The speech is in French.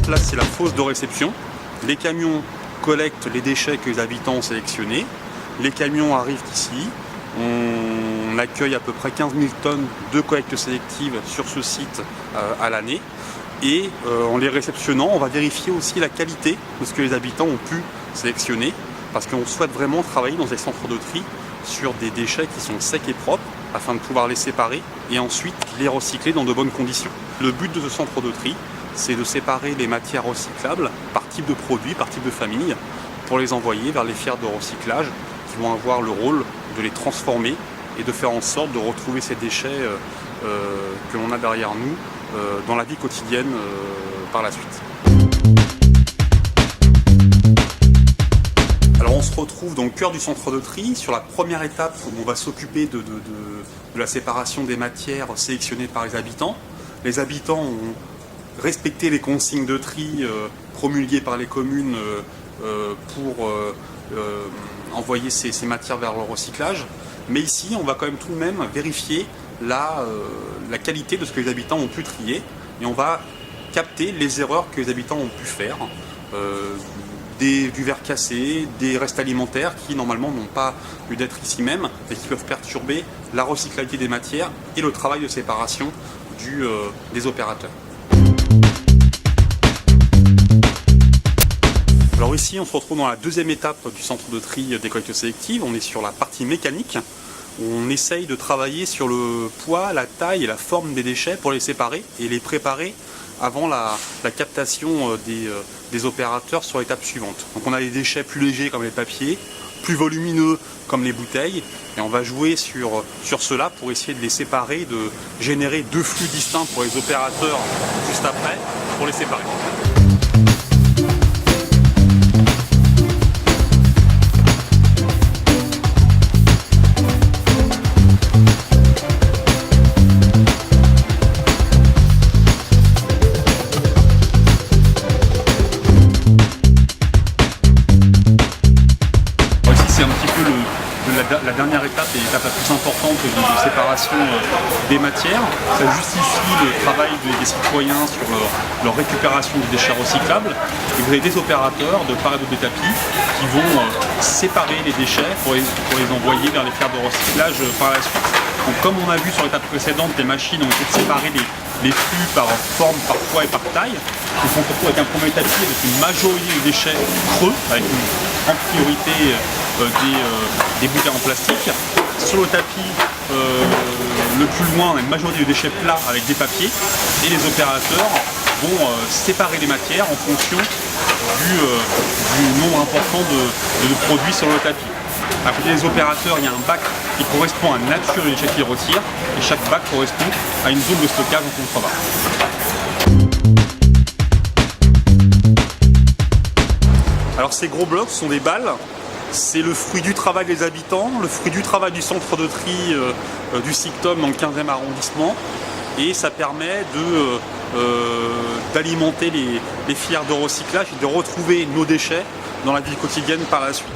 là c'est la fosse de réception. Les camions collectent les déchets que les habitants ont sélectionnés. Les camions arrivent ici. On accueille à peu près 15 000 tonnes de collecte sélective sur ce site à l'année. Et en les réceptionnant, on va vérifier aussi la qualité de ce que les habitants ont pu sélectionner. Parce qu'on souhaite vraiment travailler dans des centres de tri sur des déchets qui sont secs et propres afin de pouvoir les séparer et ensuite les recycler dans de bonnes conditions. Le but de ce centre de tri, c'est de séparer les matières recyclables par type de produit, par type de famille, pour les envoyer vers les filières de recyclage qui vont avoir le rôle de les transformer et de faire en sorte de retrouver ces déchets que l'on a derrière nous dans la vie quotidienne par la suite. Alors on se retrouve dans le cœur du centre de tri, sur la première étape où on va s'occuper de la séparation des matières sélectionnées par les habitants. Les habitants ont respecté les consignes de tri promulguées par les communes pour envoyer ces matières vers le recyclage. Mais ici, on va quand même tout de même vérifier la qualité de ce que les habitants ont pu trier et on va capter les erreurs que les habitants ont pu faire. Du verre cassé, des restes alimentaires qui normalement n'ont pas lieu d'être ici même et qui peuvent perturber la recyclabilité des matières et le travail de séparation des opérateurs. Alors ici on se retrouve dans la deuxième étape du centre de tri des collectes sélectives, on est sur la partie mécanique où on essaye de travailler sur le poids, la taille et la forme des déchets pour les séparer et les préparer avant la captation des opérateurs sur l'étape suivante. Donc on a des déchets plus légers comme les papiers, plus volumineux comme les bouteilles, et on va jouer sur cela pour essayer de les séparer, de générer deux flux distincts pour les opérateurs juste après, pour les séparer. La dernière étape est l'étape la plus importante de séparation des matières. Ça justifie le travail des citoyens sur leur récupération des déchets recyclables. Et vous avez des opérateurs de part et d'autre des tapis qui vont séparer les déchets pour les envoyer vers les filières de recyclage par la suite. Donc, comme on a vu sur l'étape précédente, les machines ont essayé de séparer les flux par forme, par poids et par taille. Donc on se retrouve avec un premier tapis avec une majorité de déchets creux, avec en priorité des bouteilles en plastique. Sur le tapis le plus loin, on a une majorité de déchets plats avec des papiers. Et les opérateurs vont séparer les matières en fonction du nombre important de produits sur le tapis. À côté des opérateurs, il y a un bac qui correspond à la nature des déchets qu'ils retirent. Et chaque bac correspond à une zone de stockage en contrebas. Alors ces gros blocs sont des balles, c'est le fruit du travail des habitants, le fruit du travail du centre de tri du SICTOM dans le 15e arrondissement, et ça permet d'alimenter les filières de recyclage et de retrouver nos déchets dans la vie quotidienne par la suite.